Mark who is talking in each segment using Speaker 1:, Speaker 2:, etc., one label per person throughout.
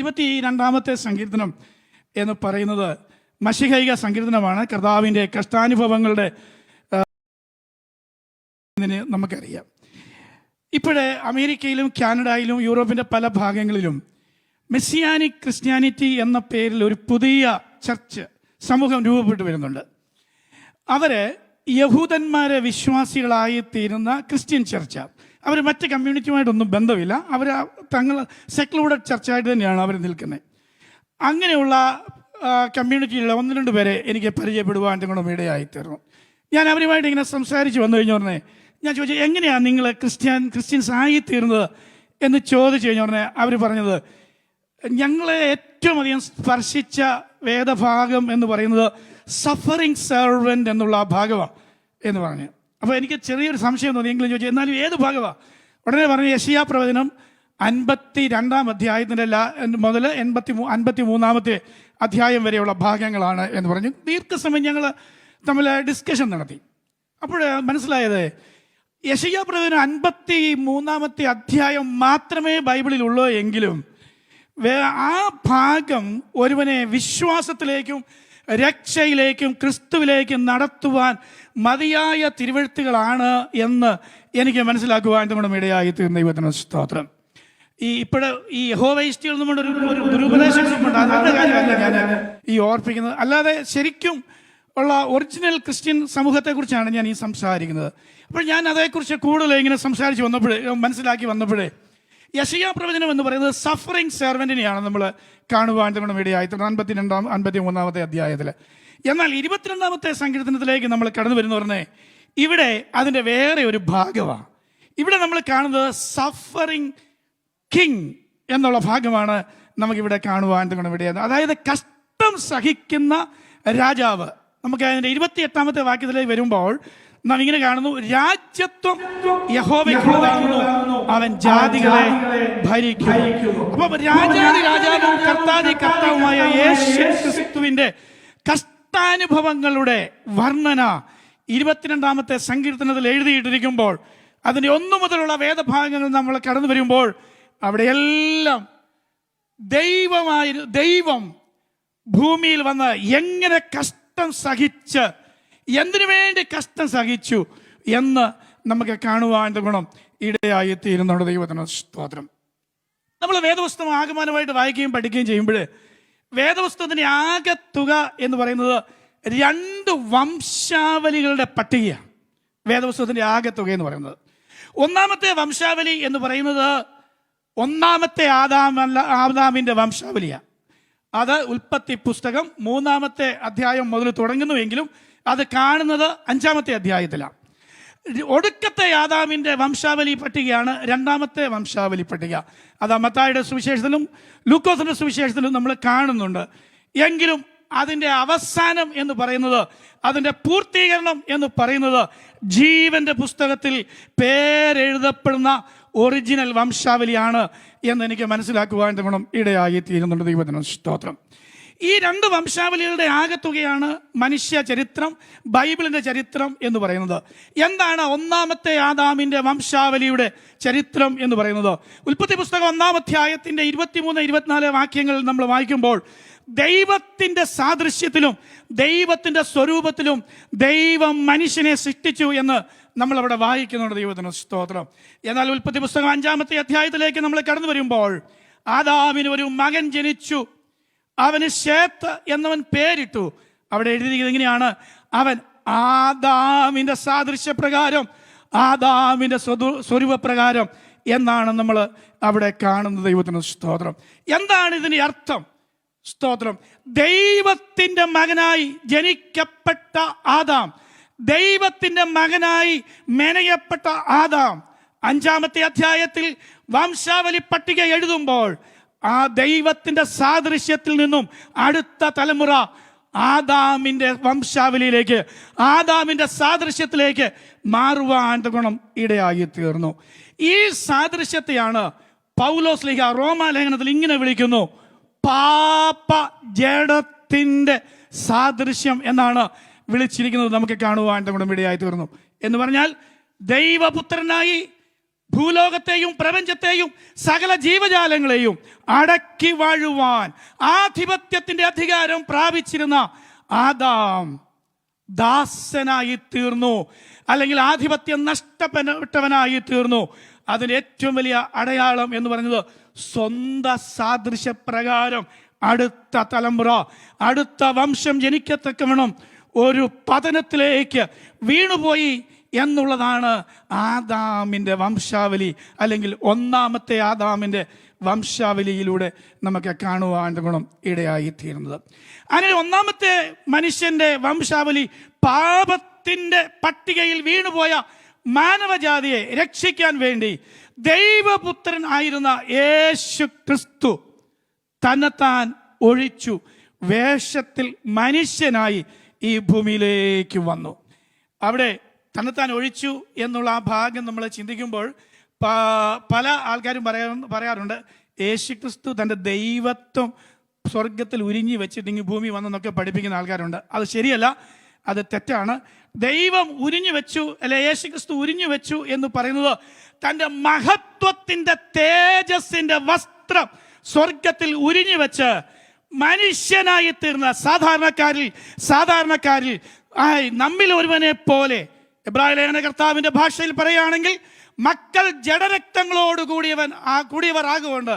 Speaker 1: 22-ാമത്തെ സങ്കീർത്തനം എന്ന് പറയുന്നത് മശിഹൈക സങ്കീർത്തനമാണ്. കർത്താവിൻ്റെ കഷ്ടാനുഭവങ്ങളുടെ നമുക്കറിയാം. ഇപ്പോഴേ അമേരിക്കയിലും കാനഡയിലും യൂറോപ്പിൻ്റെ പല ഭാഗങ്ങളിലും മെസ്സിയാനിക് ക്രിസ്ത്യാനിറ്റി എന്ന പേരിൽ ഒരു പുതിയ ചർച്ച് സമൂഹം രൂപപ്പെട്ടു വരുന്നുണ്ട്. അവർ യഹൂദന്മാരെ വിശ്വാസികളായി തീരുന്ന ക്രിസ്ത്യൻ ചർച്ച. അവർ മറ്റ് കമ്മ്യൂണിറ്റിയുമായിട്ടൊന്നും ബന്ധമില്ല. അവർ തങ്ങൾ സെക്ലൂഡഡ് ചർച്ചായിട്ട് തന്നെയാണ് അവർ നിൽക്കുന്നത്. അങ്ങനെയുള്ള കമ്മ്യൂണിറ്റിയിലുള്ള 1-2 പേരെ എനിക്ക് പരിചയപ്പെടുവാൻ നിങ്ങളുടെ ഇടയായിത്തീർന്നു. ഞാൻ അവരുമായിട്ട് ഇങ്ങനെ സംസാരിച്ച് വന്നു കഴിഞ്ഞ ഉടനെ ഞാൻ ചോദിച്ചു, എങ്ങനെയാണ് നിങ്ങൾ ക്രിസ്ത്യൻസ് ആയിത്തീർന്നത് എന്ന് ചോദിച്ചു കഴിഞ്ഞ ഉടനെ അവർ പറഞ്ഞത്, ഞങ്ങളെ ഏറ്റവും അധികം സ്പർശിച്ച വേദഭാഗം എന്ന് പറയുന്നത് സഫറിങ് സെർവൻ്റ് എന്നുള്ള ആ ഭാഗമാണ് എന്ന് പറഞ്ഞു. അപ്പോൾ എനിക്ക് ചെറിയൊരു സംശയം തോന്നി. എങ്കിലും ചോദിച്ചു, എന്നാലും ഏത് ഭാഗമാണ്? ഉടനെ പറഞ്ഞു, യെശയ്യാ പ്രവചനം 52-ാം അധ്യായത്തിൻ്റെ മുതൽ 53-ാമത്തെ അധ്യായം വരെയുള്ള ഭാഗങ്ങളാണ് എന്ന് പറഞ്ഞു. ദീർഘസമയം ഞങ്ങൾ തമ്മിൽ ഡിസ്കഷൻ നടത്തി. അപ്പോൾ മനസ്സിലായത്, യെശയ്യാ പ്രവചനം 53-ാമത്തെ അധ്യായം മാത്രമേ ബൈബിളിലുള്ളൂ എങ്കിലും ആ ഭാഗം ഒരുവനെ വിശ്വാസത്തിലേക്കും രക്ഷയിലേക്കും ക്രിസ്തുവിലേക്കും നടത്തുവാൻ മതിയായ തിരുവെഴുത്തുകളാണ് എന്ന് എനിക്ക് മനസ്സിലാക്കുവാൻ നമ്മുടെ ഇടയായി തീർന്ന ദൈവത്തിന് സ്തോത്രം. ഈ യഹോവൈസ്റ്റികൾ നമ്മുടെ ഒരു ദുരുപദേശങ്ങളുമുണ്ട്. അതിൻ്റെ കാര്യമല്ല ഞാൻ ഓർപ്പിക്കുന്നത്. അല്ലാതെ ശരിക്കും ഉള്ള ഒറിജിനൽ ക്രിസ്ത്യൻ സമൂഹത്തെക്കുറിച്ചാണ് ഞാൻ സംസാരിക്കുന്നത്. അപ്പോൾ ഞാൻ അതേക്കുറിച്ച് കൂടുതൽ ഇങ്ങനെ സംസാരിച്ച് മനസ്സിലാക്കി വന്നപ്പോഴേ യെശയ്യാ പ്രവചനം എന്ന് പറയുന്നത് സഫറിങ് സെർവൻറ്റിനെയാണ് നമ്മൾ കാണുവാൻ നമ്മുടെ ഇടയായി 53-ാമത്തെ അധ്യായത്തിൽ. എന്നാൽ 22-ാമത്തെ സങ്കീർത്തനത്തിലേക്ക് നമ്മൾ കടന്നു വരുന്നവരെ ഇവിടെ അതിൻ്റെ വേറെ ഒരു ഭാഗമാണ്. ഇവിടെ നമ്മൾ കാണുന്നത് സഫറിങ് കിങ് എന്നുള്ള ഭാഗമാണ് നമുക്കിവിടെ കാണുവാൻ നമ്മുടെ ഇടയായത്. അതായത് കഷ്ടം സഹിക്കുന്ന രാജാവ്. നമുക്ക് അതിൻ്റെ 28-ാമത്തെ വാക്യത്തിലേക്ക് വരുമ്പോൾ നാം ഇങ്ങനെ കാണുന്നു, രാജ്യത്വം യഹോവയ്ക്കുള്ളതാകുന്നു, അവൻ ജാതികളെ ഭരിക്കുന്നു. അപ്പൊ രാജാതി രാജാവും കർത്താതി കർത്താവുമായ യേശു ക്രിസ്തുവിന്റെ കഷ്ടാനുഭവങ്ങളുടെ വർണ്ണന 22-ാമത്തെ സങ്കീർത്തനത്തിൽ എഴുതിയിട്ടിരിക്കുമ്പോൾ അതിൻ്റെ 1 മുതലുള്ള വേദഭാഗങ്ങൾ നമ്മൾ കടന്നു വരുമ്പോൾ അവിടെയെല്ലാം ദൈവം ഭൂമിയിൽ വന്ന് എങ്ങനെ കഷ്ടം സഹിച്ച്, എന്തിനു വേണ്ടി കഷ്ടം സഹിച്ചു എന്ന് നമുക്ക് കാണുവാൻ ഗുണം ഇടയായി തീരുന്നുണ്ട്. ദൈവത്തിന് സ്തോത്രം. നമ്മൾ വേദപുസ്തകം ആകമാനമായിട്ട് വായിക്കുകയും പഠിക്കുകയും ചെയ്യുമ്പോൾ വേദപുസ്തകത്തിൻ്റെ ആകെ തുക എന്ന് പറയുന്നത് 2 വംശാവലികളുടെ പട്ടികയാണ്. വേദപുസ്തകത്തിൻ്റെ ആകെ തുക എന്ന് പറയുന്നത് 1-ാമത്തെ വംശാവലി എന്ന് പറയുന്നത് 1-ാമത്തെ ആദാമിൻ്റെ വംശാവലിയാണ്. അത് ഉൽപ്പത്തി പുസ്തകം 3-ാമത്തെ അധ്യായം മുതൽ തുടങ്ങുന്നുവെങ്കിലും അത് കാണുന്നത് 5-ാമത്തെ അധ്യായത്തിലാണ്. ഒടുക്കത്തെ ആദാമിൻ്റെ വംശാവലി പട്ടികയാണ് 2-ാമത്തെ വംശാവലി പട്ടിക. അത് മത്തായിയുടെ സുവിശേഷത്തിലും ലൂക്കോസിൻ്റെ സുവിശേഷത്തിലും നമ്മൾ കാണുന്നുണ്ട്. എങ്കിലും അതിൻ്റെ അവസാനം എന്ന് പറയുന്നത്, അതിൻ്റെ പൂർത്തീകരണം എന്ന് പറയുന്നത് ജീവൻ്റെ പുസ്തകത്തിൽ പേരെഴുതപ്പെടുന്ന ഒറിജിനൽ വംശാവലിയാണ് എന്ന് എനിക്ക് മനസ്സിലാക്കുവാൻ ഗുണം ഇടയായി തീരുന്നുണ്ട്. ദൈവത്തിന് സ്തോത്രം. ഈ 2 വംശാവലികളുടെ ആകെത്തുകയാണ് മനുഷ്യ ചരിത്രം, ബൈബിളിൻ്റെ ചരിത്രം എന്ന് പറയുന്നത്. എന്താണ് 1-ാമത്തെ ആദാമിൻ്റെ വംശാവലിയുടെ ചരിത്രം എന്ന് പറയുന്നത്? ഉൽപ്പത്തി പുസ്തകം 1-ാം അധ്യായത്തിൻ്റെ 23-24 വാക്യങ്ങൾ നമ്മൾ വായിക്കുമ്പോൾ ദൈവത്തിൻ്റെ സാദൃശ്യത്തിലും ദൈവത്തിൻ്റെ സ്വരൂപത്തിലും ദൈവം മനുഷ്യനെ സൃഷ്ടിച്ചു എന്ന് നമ്മളവിടെ വായിക്കുന്നുണ്ട്. ദൈവത്തിന് സ്തോത്രം. എന്നാൽ ഉൽപ്പത്തി പുസ്തകം 5-ാമത്തെ അധ്യായത്തിലേക്ക് നമ്മൾ കടന്നു വരുമ്പോൾ ആദാമിന് ഒരു മകൻ ജനിച്ചു, അവന് ശേത്ത് എന്നവൻ പേരിട്ടു. അവിടെ എഴുതിയിരിക്കുന്നത് എങ്ങനെയാണ്? അവൻ ആദാമിൻ്റെ സാദൃശ്യപ്രകാരം, ആദാമിൻ്റെ സ്വരൂപപ്രകാരം എന്നാണ് നമ്മൾ അവിടെ കാണുന്നത്. ദൈവത്തിന് സ്തോത്രം. എന്താണ് ഇതിൻ്റെ അർത്ഥം? സ്തോത്രം. ദൈവത്തിൻ്റെ മകനായി ജനിക്കപ്പെട്ട ആദാം, ദൈവത്തിൻ്റെ മകനായി മെനയപ്പെട്ട ആദാം 5-ാമത്തെ അധ്യായത്തിൽ വംശാവലി പട്ടിക എഴുതുമ്പോൾ ആ ദൈവത്തിൻ്റെ സാദൃശ്യത്തിൽ നിന്നും അടുത്ത തലമുറ ആദാമിൻ്റെ വംശാവലിയിലേക്ക്, ആദാമിൻ്റെ സാദൃശ്യത്തിലേക്ക് മാറുവാൻ ഗുണം ഇടയായി തീർന്നു. ഈ സാദൃശ്യത്തെയാണ് പൗലോസ് ശ്ലീഹ റോമാലേഖനത്തിൽ ഇങ്ങനെ വിളിക്കുന്നു, പാപ ജഡത്തിൻ്റെ സാദൃശ്യം എന്നാണ് വിളിച്ചിരിക്കുന്നത്. നമുക്ക് കാണുവാൻ ഗുണം ഇടയായി തീർന്നു. എന്ന് പറഞ്ഞാൽ ദൈവപുത്രനായി ഭൂലോകത്തെയും പ്രപഞ്ചത്തെയും സകല ജീവജാലങ്ങളെയും അടക്കി വാഴുവാൻ ആധിപത്യത്തിന്റെ അധികാരം പ്രാപിച്ചിരുന്ന ആദാം ദാസനായി തീർന്നു, അല്ലെങ്കിൽ ആധിപത്യം നഷ്ടപ്പെട്ടവനായി തീർന്നു. അതിന് ഏറ്റവും വലിയ അടയാളം എന്ന് പറയുന്നത് സ്വന്തം സാദൃശ്യപ്രകാരം അടുത്ത തലമുറ, അടുത്ത വംശം ജനിക്കത്തക്കവണ്ണം ഒരു പതനത്തിലേക്ക് വീണുപോയി എന്നുള്ളതാണ് ആദാമിൻ്റെ വംശാവലി, അല്ലെങ്കിൽ ഒന്നാമത്തെ ആദാമിൻ്റെ വംശാവലിയിലൂടെ നമുക്ക് കാണുവാൻ ഗുണം ഇടയായിത്തീരുന്നത്. അങ്ങനെ ഒന്നാമത്തെ മനുഷ്യന്റെ വംശാവലി പാപത്തിന്റെ പട്ടികയിൽ വീണുപോയ മാനവജാതിയെ രക്ഷിക്കാൻ വേണ്ടി ദൈവപുത്രൻ ആയിരുന്ന യേശു ക്രിസ്തു തന്നെത്താൻ ഒഴിച്ചു വേഷത്തിൽ മനുഷ്യനായി ഈ ഭൂമിയിലേക്ക് വന്നു. അവിടെ തന്നെത്താൻ ഒഴിച്ചു എന്നുള്ള ആ ഭാഗം നമ്മൾ ചിന്തിക്കുമ്പോൾ പല ആൾക്കാരും പറയാറുണ്ട് യേശു ക്രിസ്തു തൻ്റെ ദൈവത്വം സ്വർഗത്തിൽ ഉരിഞ്ഞു വെച്ചിട്ട് ഭൂമി വന്നെന്നൊക്കെ പഠിപ്പിക്കുന്ന ആൾക്കാരുണ്ട്. അത് ശരിയല്ല, അത് തെറ്റാണ്. ദൈവം ഉരിഞ്ഞു വെച്ചു, അല്ലെ യേശു ക്രിസ്തു ഉരിഞ്ഞു വെച്ചു എന്ന് പറയുന്നത് തൻ്റെ മഹത്വത്തിൻ്റെ തേജസ്സിന്റെ വസ്ത്രം സ്വർഗത്തിൽ ഉരിഞ്ഞു വെച്ച് മനുഷ്യനായി തീർന്ന സാധാരണക്കാരിൽ നമ്മിൽ ഒരുവനെ പോലെ, എബ്രായ ലേഖന കർത്താവിന്റെ ഭാഷയിൽ പറയുകയാണെങ്കിൽ മക്കൾ ജഡരക്തങ്ങളോട് കൂടിയവർ ആകുകൊണ്ട്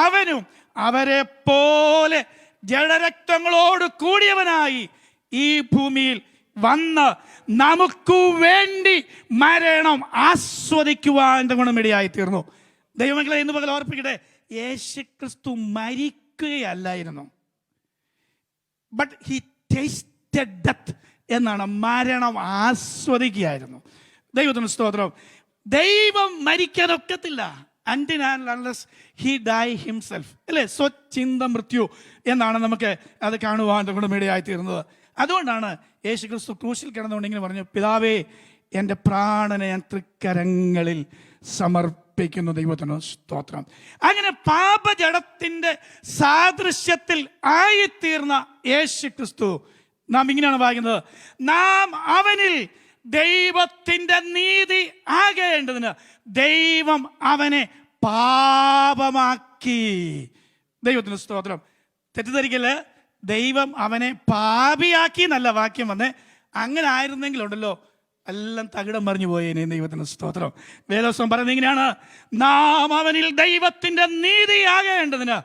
Speaker 1: അവനും അവരെ പോലെ ജഡരക്തങ്ങളോട് കൂടിയവനായി ഈ ഭൂമിയിൽ വന്ന് നമുക്ക് വേണ്ടി മരണം ആസ്വദിക്കുവാൻ ഗുണമിടയായി തീർന്നു. ദൈവമക്കളെ, ഇന്ന് പകൽ ഓർപ്പിക്കട്ടെ, യേശു ക്രിസ്തു മരിക്കുകയല്ലായിരുന്നു, ബട്ട് ഹി ടേസ്റ്റഡ് ഡെത്ത് എന്നാണ്. മരണം ആസ്വദിക്കുകയായിരുന്നു. ദൈവത്തിന് സ്തോത്രം. ദൈവം മരിക്കാനൊക്കത്തില്ല until and unless he die himself, അല്ലേ? സ്വച്ഛിന്ത മൃത്യു എന്നാണ് നമുക്ക് അത് കാണുവാൻ ഗുണമിടയായി തീർന്നത്. അതുകൊണ്ടാണ് യേശു ക്രിസ്തു ക്രൂശിൽ കിടന്നുകൊണ്ട് ഇങ്ങനെ പറഞ്ഞു, പിതാവേ, എൻ്റെ പ്രാണനെ ഞാൻ തൃക്കരങ്ങളിൽ സമർപ്പിക്കുന്നു. ദൈവത്തിന് സ്തോത്രം. അങ്ങനെ പാപജഡത്തിന്റെ സാദൃശ്യത്തിൽ ആയിത്തീർന്ന യേശു ക്രിസ്തു, നാം ഇങ്ങനെയാണ് വായിക്കുന്നത്, നാം അവനിൽ ദൈവത്തിന്റെ നീതി ആകേണ്ടതിന് ദൈവം അവനെ പാപമാക്കി. ദൈവത്തിന് സ്തോത്രം. തെറ്റിദ്ധരിക്കല്, ദൈവം അവനെ പാപിയാക്കി എന്നല്ല വാക്യം വന്നേ. അങ്ങനെ ആയിരുന്നെങ്കിലുണ്ടല്ലോ എല്ലാം തകിടം മറിഞ്ഞു പോയേനെ. ദൈവത്തിന് സ്തോത്രം. വേദോസ്തവം പറയുന്നത് ഇങ്ങനെയാണ്, നാം അവനിൽ ദൈവത്തിന്റെ നീതിയാകേണ്ടതിന്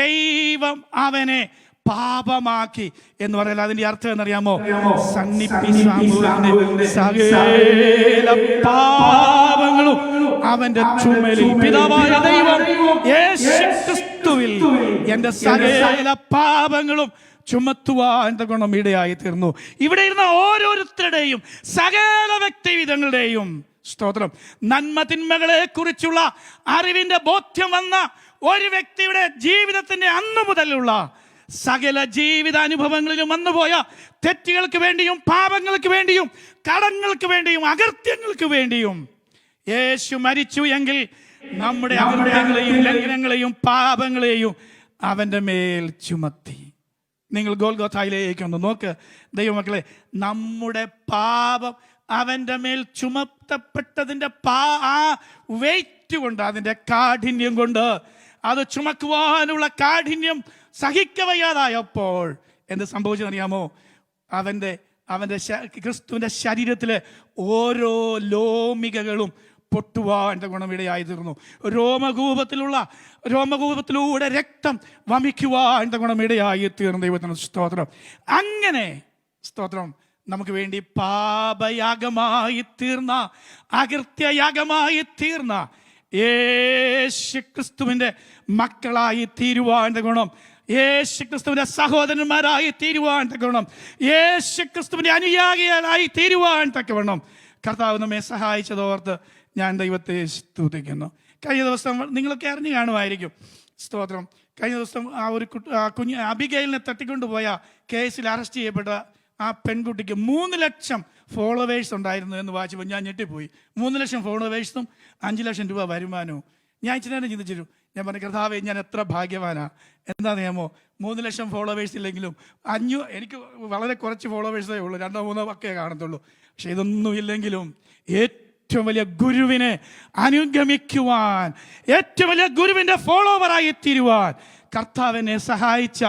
Speaker 1: ദൈവം അവനെ പാപമാക്കി എന്ന് പറഞ്ഞാൽ അതിന്റെ അർത്ഥം എന്നറിയാമോ? സകല പാപങ്ങളും അവന്റെ ചുമലിൽ പിതാവായ ദൈവം യേശുക്രിസ്തുവിൽ എന്റെ സകല പാപങ്ങളും ചുമത്തുവാൻ ഗുണം ഇടയായി തീർന്നു. ഇവിടെ ഇരുന്ന ഓരോരുത്തരുടെയും സകല വ്യക്തിവിധങ്ങളുടെയും സ്തോത്രം നന്മ തിന്മകളെ കുറിച്ചുള്ള അറിവിന്റെ ബോധ്യം വന്ന ഒരു വ്യക്തിയുടെ ജീവിതത്തിന്റെ അന്നു മുതലുള്ള സകല ജീവിതാനുഭവങ്ങളിലും വന്നുപോയ തെറ്റുകൾക്ക് വേണ്ടിയും പാപങ്ങൾക്ക് വേണ്ടിയും കടങ്ങൾക്ക് വേണ്ടിയും അകൃത്യങ്ങൾക്ക് വേണ്ടിയും യേശു മരിച്ചു എങ്കിൽ നമ്മുടെ അകൃത്യങ്ങളെയും ലംഘനങ്ങളെയും പാപങ്ങളെയും അവന്റെ മേൽ ചുമത്തി. നിങ്ങൾ ഗോൽഗോഥായിലേക്ക് ഒന്ന് നോക്ക് ദൈവമക്കളെ. നമ്മുടെ പാപം അവന്റെ മേൽ ചുമത്തപ്പെട്ടതിന്റെ ആ വെയിറ്റ് കൊണ്ട്, അതിന്റെ കാഠിന്യം കൊണ്ട്, അത് ചുമക്കുവാനുള്ള കാഠിന്യം സഹിക്കവയ്യാതായപ്പോൾ എന്ത് സംഭവിച്ചെന്നറിയാമോ? അവന്റെ ക്രിസ്തുവിന്റെ ശരീരത്തിലെ ഓരോ ലോമികകളും പൊട്ടുവാൻ ഗുണമിടയായി തീർന്നു. രോമകൂപത്തിലൂടെ രക്തം വമിക്കുവാൻ ഗുണമിടയായി തീർന്നു. ദൈവത്തിന് സ്തോത്രം. അങ്ങനെ സ്തോത്രം നമുക്ക് വേണ്ടി പാപയാഗമായി തീർന്ന, അകൃത്യയാഗമായി തീർന്ന യേശു ക്രിസ്തുവിന്റെ മക്കളായി തീരുവാൻ ഗുണം, യേശു ക്രിസ്തുവിന്റെ സഹോദരന്മാരായി തീരുവാൻ തക്കവണ്ണം, യേശു ക്രിസ്തുവിന്റെ അനുയായികളായി തീരുവാൻ തക്കവണ്ണം കർത്താവ് നമ്മെ സഹായിച്ചതോർത്ത് ഞാൻ ദൈവത്തെ സ്തുതിക്കുന്നു. കഴിഞ്ഞ ദിവസം നിങ്ങളൊക്കെ അറിഞ്ഞു കാണുമായിരിക്കും സ്തോത്രം. കഴിഞ്ഞ ദിവസം ആ ഒരു കുഞ്ഞ് അബിഗയിലിനെ തട്ടിക്കൊണ്ടുപോയ കേസിൽ അറസ്റ്റ് ചെയ്യപ്പെട്ട ആ പെൺകുട്ടിക്ക് 3 ലക്ഷം ഫോളോവേഴ്സ് ഉണ്ടായിരുന്നു എന്ന് വായിച്ചപ്പോൾ ഞാൻ ഞെട്ടിപ്പോയി. 3 ലക്ഷം ഫോളോവേഴ്സും 5 ലക്ഷം രൂപ വരുമാനവും. ഞാൻ ഇച്ചിരി നേരം ചിന്തിച്ചിരുന്നു. ഞാൻ പറഞ്ഞു, കർത്താവേ, ഞാൻ എത്ര ഭാഗ്യവാനാ. എന്താ നിയമോ, 3 ലക്ഷം ഫോളോവേഴ്സ് ഇല്ലെങ്കിലും എനിക്ക് വളരെ കുറച്ച് ഫോളോവേഴ്സേ ഉള്ളൂ, 2-3 ഒക്കെ കാണത്തുള്ളൂ. പക്ഷെ ഇതൊന്നും ഇല്ലെങ്കിലും ഏറ്റവും ഏറ്റവും വലിയ ഗുരുവിനെ അനുഗമിക്കുവാൻ, ഏറ്റവും വലിയ ഗുരുവിൻ്റെ ഫോളോവറായി തീരുവാൻ കർത്താവിനെ സഹായിച്ച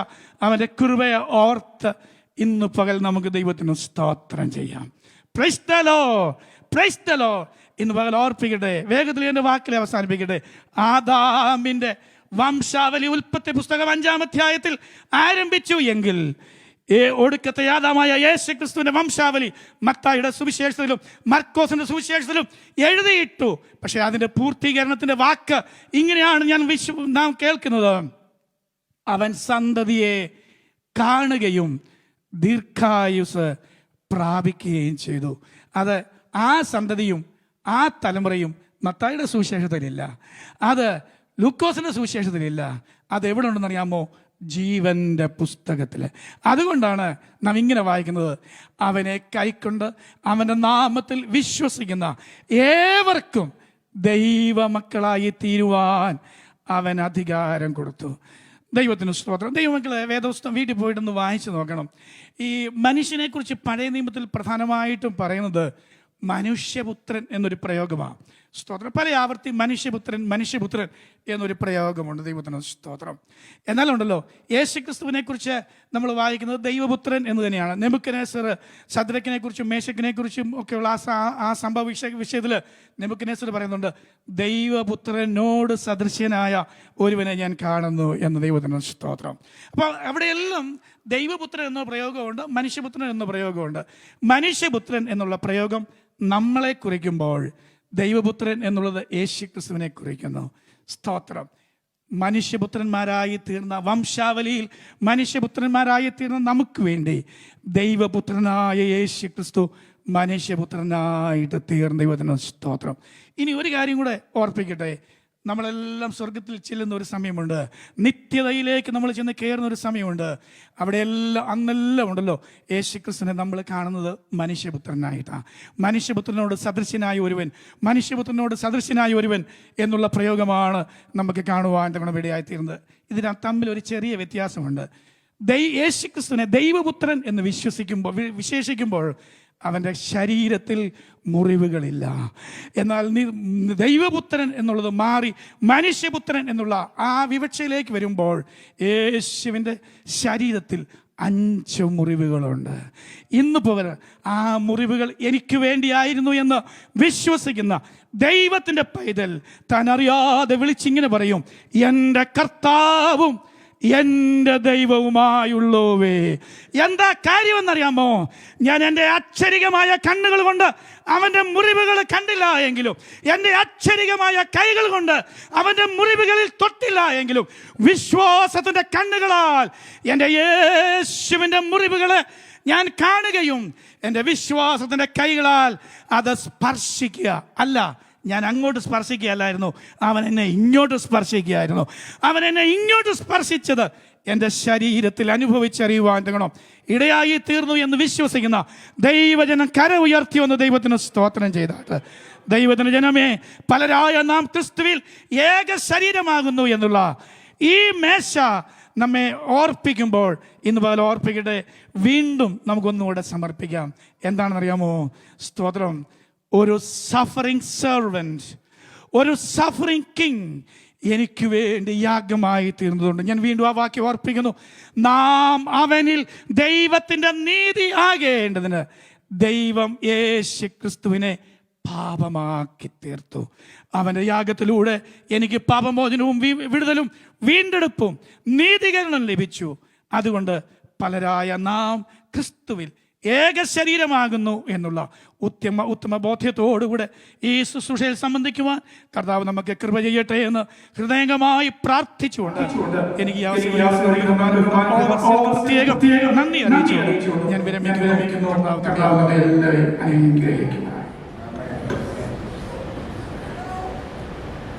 Speaker 1: അവൻ്റെ കൃപയെ ഓർത്ത് ഇന്ന് പകൽ നമുക്ക് ദൈവത്തിന് സ്തോത്രം ചെയ്യാം. Praise the Lord, praise the Lord. ഇന്ന് പകൽ ഓർപ്പിക്കട്ടെ, വേഗത്തിൽ എൻ്റെ വാക്കിൽ അവസാനിപ്പിക്കട്ടെ. ആദാമിൻ്റെ വംശാവലി ഉൽപ്പത്തി പുസ്തകം 5-ാം അധ്യായത്തിൽ ആരംഭിച്ചു എങ്കിൽ ഒടുക്കത്തെ ആദാമായ യേശു ക്രിസ്തുവിന്റെ വംശാവലി മത്തായിയുടെ സുവിശേഷത്തിലും മർക്കോസിന്റെ സുവിശേഷത്തിലും എഴുതിയിട്ടു. പക്ഷെ അതിന്റെ പൂർത്തീകരണത്തിന്റെ വാക്ക് ഇങ്ങനെയാണ് നാം കേൾക്കുന്നത്: അവൻ സന്തതിയെ കാണുകയും ദീർഘായുസ് പ്രാപിക്കുകയും ചെയ്തു. അത് ആ സന്തതിയും ആ തലമുറയും മത്തായിയുടെ സുവിശേഷത്തിലില്ല, അത് ലൂക്കോസിന്റെ സുവിശേഷത്തിലില്ല. അത് എവിടെ ഉണ്ടെന്ന് അറിയാമോ? ജീവന്റെ പുസ്തകത്തിൽ. അതുകൊണ്ടാണ് നാം ഇങ്ങനെ വായിക്കുന്നത്: അവനെ കൈക്കൊണ്ട് അവൻ്റെ നാമത്തിൽ വിശ്വസിക്കുന്ന ഏവർക്കും ദൈവമക്കളായി തീരുവാൻ അവൻ അധികാരം കൊടുത്തു. ദൈവത്തിന് സ്തോത്രം. ദൈവമക്കളെ, വേദപുസ്തകം വീട്ടിൽ പോയിട്ടൊന്ന് വായിച്ചു നോക്കണം. ഈ മനുഷ്യനെ കുറിച്ച് പഴയ നിയമത്തിൽ പ്രധാനമായിട്ടും പറയുന്നത് മനുഷ്യപുത്രൻ എന്നൊരു പ്രയോഗമാണ്. സ്തോത്രം. പല ആവർത്തി മനുഷ്യപുത്രൻ മനുഷ്യപുത്രൻ എന്നൊരു പ്രയോഗമുണ്ട്. ദൈവത്തിന് സ്തോത്രം. എന്നാലുണ്ടല്ലോ, യേശുക്രിസ്തുവിനെ കുറിച്ച് നമ്മൾ വായിക്കുന്നത് ദൈവപുത്രൻ എന്ന് തന്നെയാണ്. നെബൂഖദ്നേസർ ശദ്രക്കിനെ കുറിച്ചും മേശക്കിനെ കുറിച്ചും ഒക്കെയുള്ള ആ സംഭവ വിഷയത്തിൽ നെബൂഖദ്നേസർ പറയുന്നുണ്ട്, ദൈവപുത്രനോട് സദൃശ്യനായ ഒരുവനെ ഞാൻ കാണുന്നു എന്ന്. ദൈവത്തിന് സ്തോത്രം. അപ്പോൾ അവിടെയെല്ലാം ദൈവപുത്രൻ എന്ന പ്രയോഗമുണ്ട്, മനുഷ്യപുത്രൻ എന്ന പ്രയോഗമുണ്ട്. മനുഷ്യപുത്രൻ എന്നുള്ള പ്രയോഗം നമ്മളെ കുറിക്കുമ്പോൾ ദൈവപുത്രൻ എന്നുള്ളത് യേശുക്രിസ്തുവിനെ കുറിക്കുന്നു. സ്തോത്രം. മനുഷ്യപുത്രന്മാരായി തീർന്ന വംശാവലിയിൽ മനുഷ്യപുത്രന്മാരായി തീർന്ന നമുക്ക് വേണ്ടി ദൈവപുത്രനായ യേശുക്രിസ്തു മനുഷ്യപുത്രനായിട്ട് തീർന്ന ദൈവത്തിന് സ്തോത്രം. ഇനി ഒരു കാര്യം കൂടെ ഓർപ്പിക്കട്ടെ. നമ്മളെല്ലാം സ്വർഗത്തിൽ ചെല്ലുന്ന ഒരു സമയമുണ്ട്, നിത്യതയിലേക്ക് നമ്മൾ ചെന്ന് കയറുന്ന ഒരു സമയമുണ്ട്. അവിടെയെല്ലാം അന്നെല്ലാം ഉണ്ടല്ലോ യേശുക്രിസ്തുവിനെ നമ്മൾ കാണുന്നത് മനുഷ്യപുത്രനായിട്ടാണ്. മനുഷ്യപുത്രനോട് സദൃശ്യനായ ഒരുവൻ, മനുഷ്യപുത്രനോട് സദൃശ്യനായ ഒരുവൻ എന്നുള്ള പ്രയോഗമാണ് നമുക്ക് കാണുവാൻ ഗുണപടിയായിത്തീരുന്നത്. ഇതിന് തമ്മിൽ ഒരു ചെറിയ വ്യത്യാസമുണ്ട്. യേശുക്രിസ്തുവിനെ ദൈവപുത്രൻ എന്ന് വിശേഷിക്കുമ്പോൾ അവൻ്റെ ശരീരത്തിൽ മുറിവുകളില്ല. എന്നാൽ ദൈവപുത്രൻ എന്നുള്ളത് മാറി മനുഷ്യപുത്രൻ എന്നുള്ള ആ വിവക്ഷയിലേക്ക് വരുമ്പോൾ യേശുവിൻ്റെ ശരീരത്തിൽ 5 മുറിവുകളുണ്ട്. ഇന്ന് പോലെ ആ മുറിവുകൾ എനിക്ക് വേണ്ടിയായിരുന്നു എന്ന് വിശ്വസിക്കുന്ന ദൈവത്തിൻ്റെ പൈതൽ താൻ അറിയാതെ വിളിച്ചിങ്ങനെ പറയും: എൻ്റെ കർത്താവും എൻ്റെ ദൈവവുമായുള്ളവേ. എന്താ കാര്യമെന്നറിയാമോ? ഞാൻ എൻ്റെ അക്ഷരികമായ കണ്ണുകൾ കൊണ്ട് അവൻ്റെ മുറിവുകൾ കണ്ടില്ല എങ്കിലും, എൻ്റെ അക്ഷരികമായ കൈകൾ കൊണ്ട് അവൻ്റെ മുറിവുകളിൽ തൊട്ടില്ല എങ്കിലും, വിശ്വാസത്തിൻ്റെ കണ്ണുകളാൽ എൻ്റെ യേശുവിൻ്റെ മുറിവുകളെ ഞാൻ കാണുകയും എൻ്റെ വിശ്വാസത്തിൻ്റെ കൈകളാൽ അത് സ്പർശിക്കുക അല്ല, ഞാൻ അങ്ങോട്ട് സ്പർശിക്കുകയല്ലായിരുന്നു, അവൻ എന്നെ ഇങ്ങോട്ട് സ്പർശിക്കുകയായിരുന്നു. അവൻ എന്നെ ഇങ്ങോട്ട് സ്പർശിച്ചത് എൻ്റെ ശരീരത്തിൽ അനുഭവിച്ചറിയുവാൻ ഇടയായി തീർന്നു എന്ന് വിശ്വസിക്കുന്ന ദൈവജനം കര ഉയർത്തി വന്ന് ദൈവത്തിന് സ്തോത്രം ചെയ്താട്ട്. ദൈവത്തിന് ജനമേ, പലരായ നാം ക്രിസ്തുവിൽ ഏക ശരീരമാകുന്നു എന്നുള്ള ഈ മേശ നമ്മെ ഓർപ്പിക്കുമ്പോൾ ഇന്ന് പകൽ ഓർപ്പിക്കട്ടെ, വീണ്ടും നമുക്കൊന്നുകൂടെ സമർപ്പിക്കാം. എന്താണെന്നറിയാമോ? സ്തോത്രം. ഒരു സഫറിങ് സെർവൻറ്റ്, ഒരു സഫറിങ് കിങ് എനിക്ക് വേണ്ടി യാഗമായി തീർന്നതുകൊണ്ട് ഞാൻ വീണ്ടും ആ വാക്യം ഓർപ്പിക്കുന്നു. നാം അവനിൽ ദൈവത്തിൻ്റെ നീതി ആകേണ്ടതിന് ദൈവം യേശുക്രിസ്തുവിനെ പാപമാക്കി തീർത്തു. അവൻ്റെ യാഗത്തിലൂടെ എനിക്ക് പാപമോചനവും വിടുതലും വീണ്ടെടുപ്പും നീതീകരണം ലഭിച്ചു. അതുകൊണ്ട് പലരായ നാം ക്രിസ്തുവിൽ ഏക ശരീരമാകുന്നു എന്നുള്ള ഉത്തമ ബോധ്യത്തോടുകൂടെ ഈ ശുശ്രൂഷയിൽ സംബന്ധിക്കുവാൻ കർത്താവ് നമുക്ക് കൃപ ചെയ്യട്ടെ എന്ന് ഹൃദയംഗമായി പ്രാർത്ഥിച്ചുകൊണ്ട് എനിക്ക് പ്രത്യേകം നന്ദി അറിയിച്ചു ഞാൻ വിരമിക്കുന്നു. കർത്താവ്